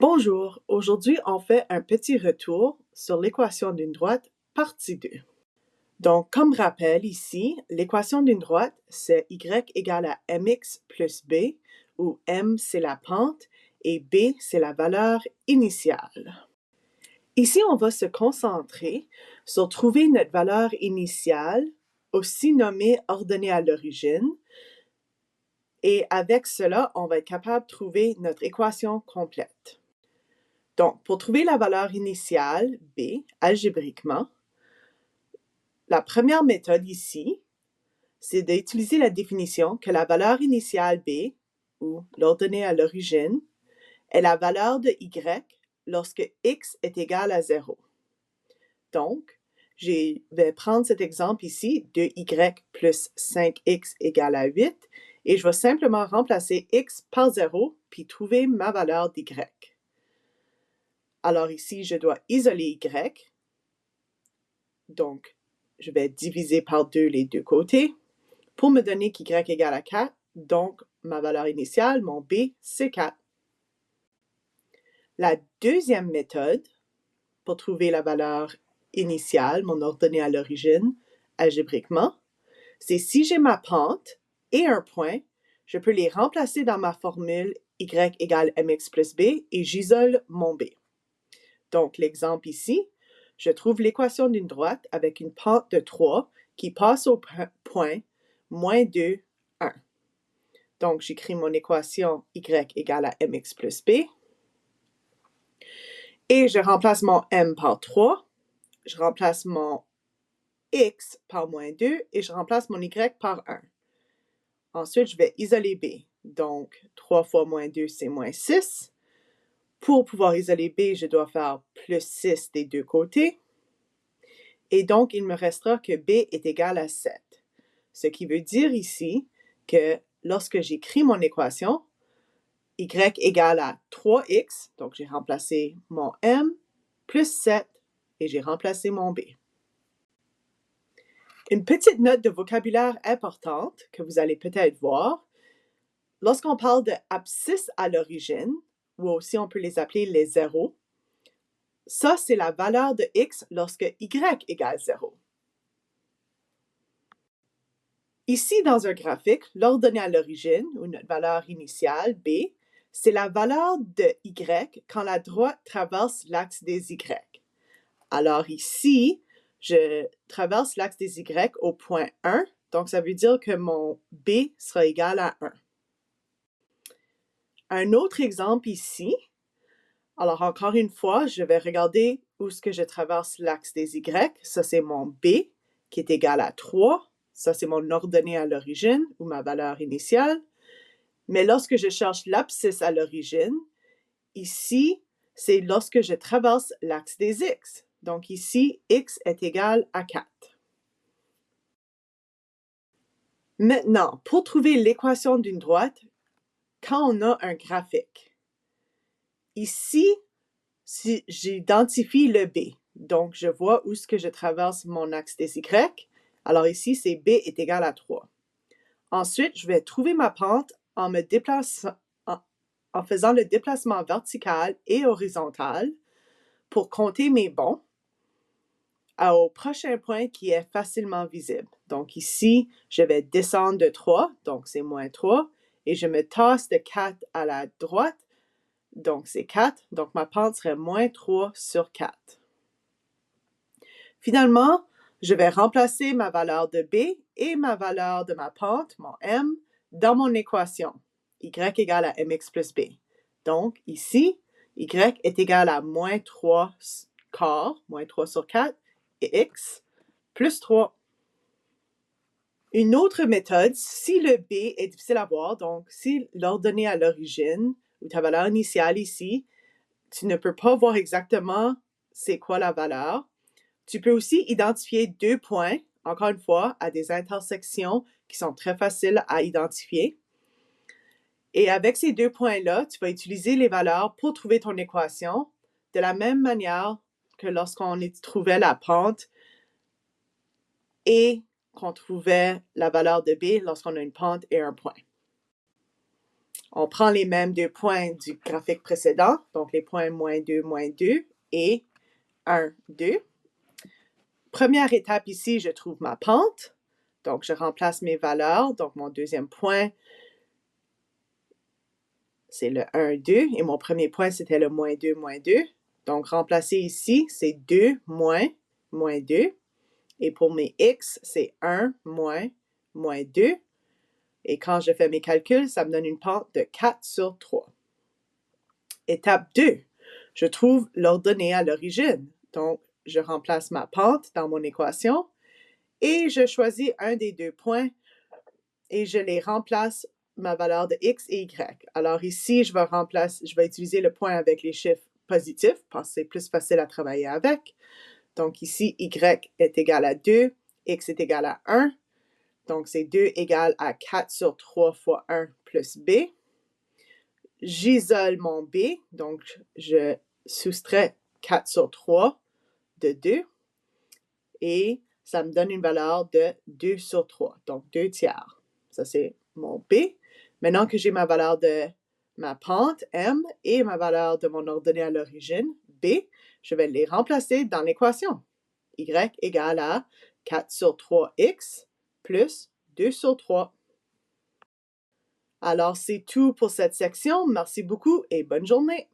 Bonjour, aujourd'hui on fait un petit retour sur l'équation d'une droite partie 2. Donc comme rappel ici, l'équation d'une droite c'est y égale à mx plus b où m c'est la pente et b c'est la valeur initiale. Ici on va se concentrer sur trouver notre valeur initiale, aussi nommée ordonnée à l'origine, et avec cela on va être capable de trouver notre équation complète. Donc, pour trouver la valeur initiale, b, algébriquement, la première méthode ici, c'est d'utiliser la définition que la valeur initiale b, ou l'ordonnée à l'origine, est la valeur de y lorsque x est égal à 0. Donc, je vais prendre cet exemple ici, 2y plus 5x égale à 8, et je vais simplement remplacer x par 0, puis trouver ma valeur d'y. Alors ici, je dois isoler y. Donc, je vais diviser par 2 les deux côtés pour me donner qu'y égale à 4. Donc, ma valeur initiale, mon b, c'est 4. La deuxième méthode pour trouver la valeur initiale, mon ordonnée à l'origine, algébriquement, c'est si j'ai ma pente et un point, je peux les remplacer dans ma formule y égale mx plus b et j'isole mon b. Donc, l'exemple ici, je trouve l'équation d'une droite avec une pente de 3 qui passe au point moins 2, 1. Donc, j'écris mon équation y égale à mx plus b. Et je remplace mon m par 3. Je remplace mon x par moins 2 et je remplace mon y par 1. Ensuite, je vais isoler b. Donc, 3 fois moins 2, c'est moins 6. Pour pouvoir isoler b, je dois faire plus 6 des deux côtés. Et donc, il me restera que b est égal à 7. Ce qui veut dire ici que lorsque j'écris mon équation, y égale à 3x, donc j'ai remplacé mon m, plus 7, et j'ai remplacé mon b. Une petite note de vocabulaire importante que vous allez peut-être voir, lorsqu'on parle de abscisse à l'origine, ou aussi on peut les appeler les zéros, ça c'est la valeur de x lorsque y égale 0. Ici, dans un graphique, l'ordonnée à l'origine, ou notre valeur initiale, b, c'est la valeur de y quand la droite traverse l'axe des y. Alors ici, je traverse l'axe des y au point 1, donc ça veut dire que mon b sera égal à 1. Un autre exemple ici, alors encore une fois, je vais regarder où est-ce que je traverse l'axe des y. Ça, c'est mon b qui est égal à 3. Ça, c'est mon ordonnée à l'origine ou ma valeur initiale. Mais lorsque je cherche l'abscisse à l'origine, ici, c'est lorsque je traverse l'axe des x. Donc ici, x est égal à 4. Maintenant, pour trouver l'équation d'une droite, quand on a un graphique, ici, si j'identifie le b, donc je vois où est-ce que je traverse mon axe des y. Alors ici, c'est b est égal à 3. Ensuite, je vais trouver ma pente en faisant le déplacement vertical et horizontal pour compter mes bonds au prochain point qui est facilement visible. Donc ici, je vais descendre de 3, donc c'est moins 3, et je me tasse de 4 à la droite, donc c'est 4, donc ma pente serait moins 3 sur 4. Finalement, je vais remplacer ma valeur de b et ma valeur de ma pente, mon m, dans mon équation, y égale à mx plus b. Donc ici, y est égal à moins 3 quart, moins 3 sur 4, et x plus 3. Une autre méthode, si le b est difficile à voir, donc si l'ordonnée à l'origine, ou ta valeur initiale ici, tu ne peux pas voir exactement c'est quoi la valeur, tu peux aussi identifier deux points, encore une fois, à des intersections qui sont très faciles à identifier. Et avec ces deux points-là, tu vas utiliser les valeurs pour trouver ton équation de la même manière que lorsqu'on trouvait la pente et qu'on trouvait la valeur de b lorsqu'on a une pente et un point. On prend les mêmes 2 points du graphique précédent, donc les points -2 et 1, 2. Première étape ici, je trouve ma pente. Donc, je remplace mes valeurs. Donc, mon deuxième point, c'est le 1, 2. Et mon premier point, c'était le -2, -2. Donc, remplacer ici, c'est 2 moins, -2. Et pour mes x, c'est 1 moins, -2. Et quand je fais mes calculs, ça me donne une pente de 4 sur 3. Étape 2, je trouve l'ordonnée à l'origine. Donc, je remplace ma pente dans mon équation et je choisis un des 2 points et je les remplace ma valeur de x et y. Alors ici, je vais utiliser le point avec les chiffres positifs parce que c'est plus facile à travailler avec. Donc ici, y est égal à 2, x est égal à 1. Donc c'est 2 égale à 4 sur 3 fois 1 plus b. J'isole mon b, donc je soustrais 4 sur 3 de 2 et ça me donne une valeur de 2 sur 3, donc 2 tiers. Ça, c'est mon b. Maintenant que j'ai ma valeur de ma pente, m, et ma valeur de mon ordonnée à l'origine, b, je vais les remplacer dans l'équation. Y égale à 4 sur 3x plus 2 sur 3. Alors, c'est tout pour cette section. Merci beaucoup et bonne journée.